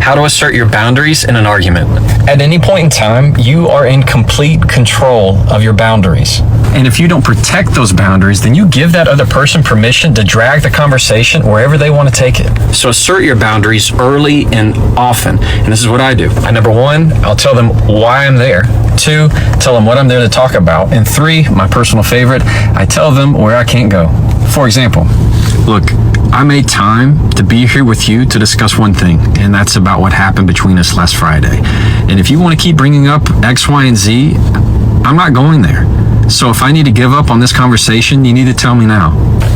How to assert your boundaries in an argument. At any point in time, you are in complete control of your boundaries. And if you don't protect those boundaries, then you give that other person permission to drag the conversation wherever they want to take it. So assert your boundaries early and often. And this is what I do. Number one, I'll tell them why I'm there. Two, tell them what I'm there to talk about. And three, my personal favorite, I tell them where I can't go. For example, look, I made time to be here with you to discuss one thing, and that's about what happened between us last Friday. And if you want to keep bringing up X, Y, and Z, I'm not going there. So if I need to give up on this conversation, you need to tell me now.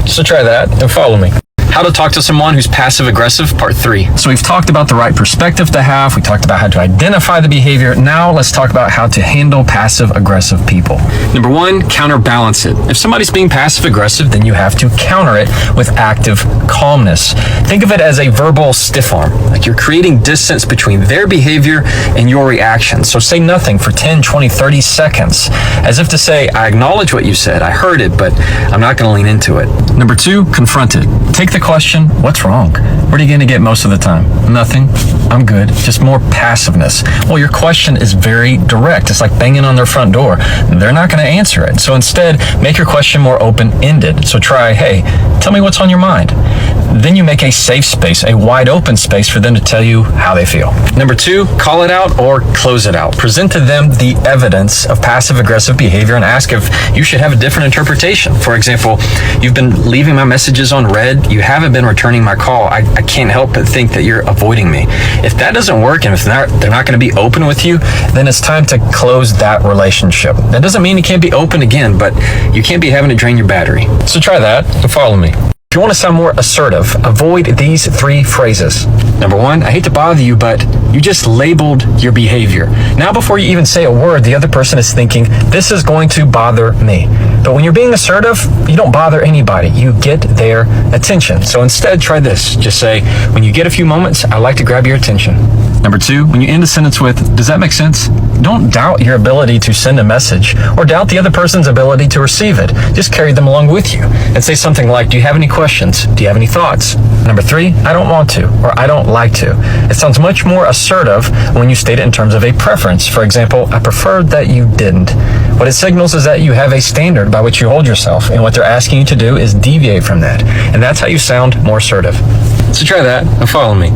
So try that and follow me. How to talk to someone who's passive-aggressive, part 3. So we've talked about the right perspective to have. We talked about how to identify the behavior. Now let's talk about how to handle passive-aggressive people. Number 1, counterbalance it. If somebody's being passive-aggressive, Then you have to counter it with active calmness. Think of it as a verbal stiff arm. like you're creating distance between their behavior and your reaction. So say nothing for 10, 20, 30 seconds, As if to say, I acknowledge what you said, I heard it, but I'm not going to lean into it. Number 2, confront it. Take the question, what's wrong? What are you going to get most of the time? Nothing. I'm good. Just more passiveness. Well, your question is very direct. It's like banging on their front door. They're not going to answer it. So instead, make your question more open-ended. So try, hey, tell me what's on your mind. Then you make a safe space, a wide open space for them to tell you how they feel. Number 2, call it out or close it out. Present to them the evidence of passive-aggressive behavior and ask if you should have a different interpretation. For example, you've been leaving my messages on read, you haven't been returning my call. I can't help but think that you're avoiding me. If that doesn't work and if they're not going to be open with you, Then it's time to close that relationship. that doesn't mean you can't be open again, but you can't be having to drain your battery. So try that and follow me. If you want to sound more assertive, avoid these 3 phrases. Number 1, I hate to bother you, but you just labeled your behavior. Now, before you even say a word, the other person is thinking, this is going to bother me. But when you're being assertive, you don't bother anybody. You get their attention. So instead, try this. Just say, when you get a few moments, I'd like to grab your attention. Number 2, when you end a sentence with, does that make sense? Don't doubt your ability to send a message or doubt the other person's ability to receive it. Just carry them along with you and say something like, do you have any questions? Do you have any thoughts? Number 3, I don't want to, or I don't like to. It sounds much more assertive when you state it in terms of a preference. For example, I preferred that you didn't. What it signals is that you have a standard by which you hold yourself, and what they're asking you to do is deviate from that. And that's how you sound more assertive. So try that and follow me.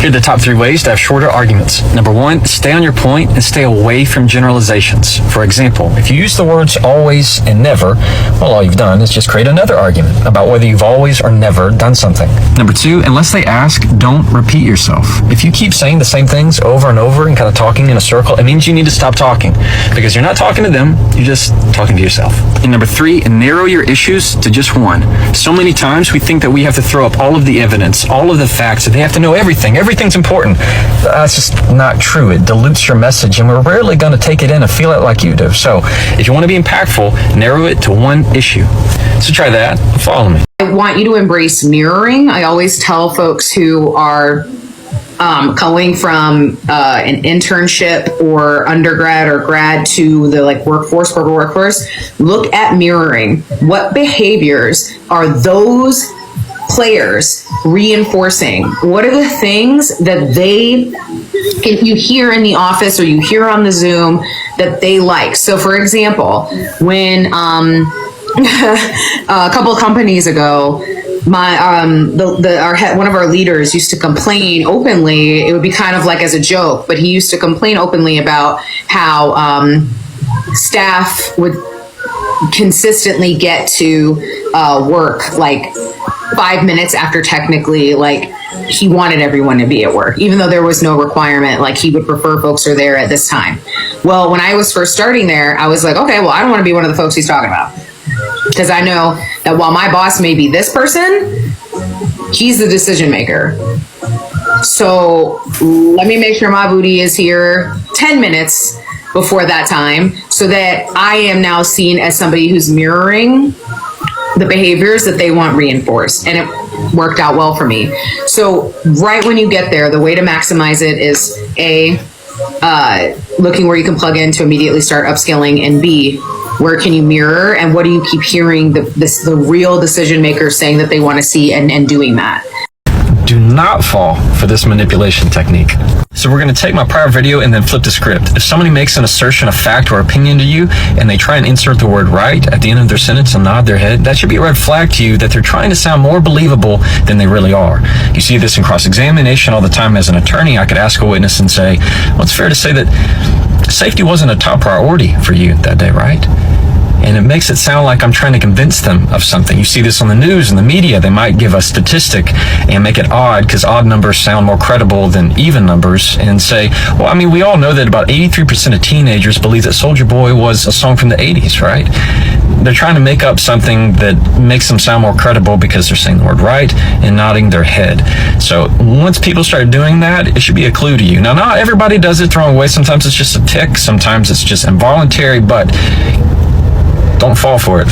Here are the top 3 ways to have shorter arguments. Number 1, stay on your point and stay away from generalizations. For example, If you use the words always and never, well, all you've done is just create another argument about whether you've always or never done something. Number 2, unless they ask, don't repeat yourself. If you keep saying the same things over and over and kind of talking in a circle, it means you need to stop talking because you're not talking to them, you're just talking to yourself. And number 3, narrow your issues to just one. So many times we think that we have to throw up all of the evidence, all of the facts, that They have to know everything. Everything's important. That's just not true. It dilutes your message, and we're rarely going to take it in and feel it like you do. So if you want to be impactful, narrow it to one issue. So try that and follow me. I want you to embrace mirroring. I always tell folks who are going from an internship or undergrad or grad to the corporate workforce, look at mirroring. What behaviors are those players reinforcing? What are the things that if you hear in the office or you hear on the Zoom, that they like? So for example, when a couple of companies ago, one of our leaders used to complain openly. It would be kind of like as a joke, but he used to complain openly about how staff would consistently get to work 5 minutes after technically he wanted everyone to be at work, even though there was no requirement. He would prefer folks are there at this time. Well, when I was first starting there, I was like, okay, well, I don't want to be one of the folks he's talking about, because I know that while my boss may be this person, he's the decision maker. So let me make sure my booty is here 10 minutes before that time, so that I am now seen as somebody who's mirroring the behaviors that they want reinforced. And it worked out well for me. So right when you get there, the way to maximize it is looking where you can plug in to immediately start upskilling, and B, where can you mirror, and what do you keep hearing the real decision makers saying that they want to see and doing that. Do not fall for this manipulation technique. So we're going to take my prior video and then flip the script. If somebody makes an assertion of fact or opinion to you and they try and insert the word right at the end of their sentence and nod their head, that should be a red flag to you that they're trying to sound more believable than they really are. You see this in cross-examination all the time. As an attorney, I could ask a witness and say, well, it's fair to say that safety wasn't a top priority for you that day, right? And it makes it sound like I'm trying to convince them of something. You see this on the news and the media. They might give a statistic and make it odd because odd numbers sound more credible than even numbers and say, well, I mean, we all know that about 83% of teenagers believe that Soulja Boy was a song from the 80s, right? They're trying to make up something that makes them sound more credible because they're saying the word right and nodding their head. So once people start doing that, it should be a clue to you. Now, not everybody does it the wrong way. Sometimes it's just a tick. Sometimes it's just involuntary, but don't fall for it.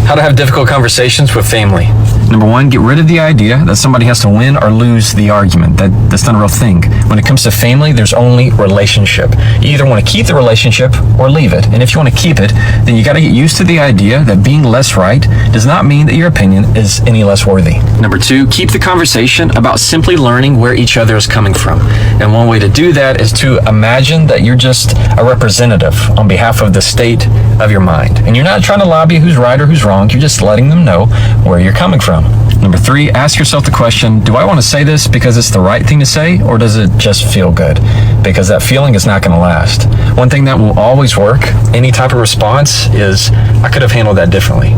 How to have difficult conversations with family. Number one, get rid of the idea that somebody has to win or lose the argument. That's not a real thing. When it comes to family, there's only relationship. You either want to keep the relationship or leave it. And if you want to keep it, then you got to get used to the idea that being less right does not mean that your opinion is any less worthy. Number two, keep the conversation about simply learning where each other is coming from. And one way to do that is to imagine that you're just a representative on behalf of the state of your mind. And you're not trying to lobby who's right or who's wrong. You're just letting them know where you're coming from. Number three, ask yourself the question, do I want to say this because it's the right thing to say, or does it just feel good? Because that feeling is not going to last. One thing that will always work, any type of response, is I could have handled that differently.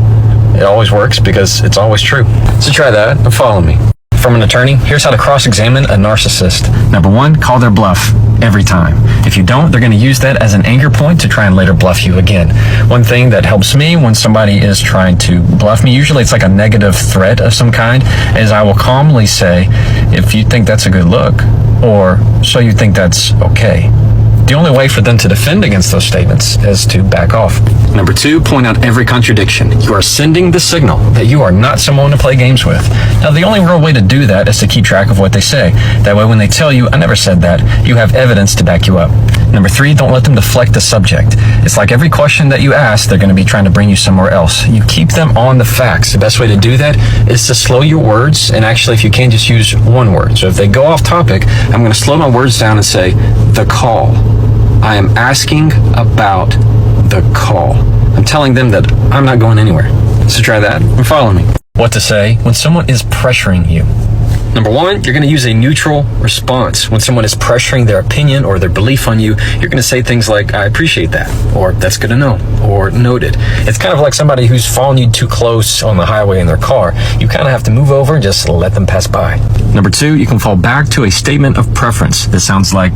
It always works because it's always true. So try that and follow me. From an attorney, here's how to cross-examine a narcissist. Number one, call their bluff every time. If you don't, they're going to use that as an anchor point to try and later bluff you again. One thing that helps me when somebody is trying to bluff me, usually it's like a negative threat of some kind, is I will calmly say, if you think that's a good look, or so you think that's okay. The only way for them to defend against those statements is to back off. Number two, point out every contradiction. You are sending the signal that you are not someone to play games with. Now, the only real way to do that is to keep track of what they say. That way, when they tell you, I never said that, you have evidence to back you up. Number three, don't let them deflect the subject. It's like every question that you ask, they're going to be trying to bring you somewhere else. You keep them on the facts. The best way to do that is to slow your words, and actually, if you can, just use one word. So if they go off topic, I'm going to slow my words down and say, the call. I am asking about the call. I'm telling them that I'm not going anywhere. So try that and follow me. What to say when someone is pressuring you. Number one, you're going to use a neutral response. When someone is pressuring their opinion or their belief on you, you're going to say things like, I appreciate that, or that's good to know, or noted. It's kind of like somebody who's following you too close on the highway in their car. You kind of have to move over and just let them pass by. Number two, you can fall back to a statement of preference. This sounds like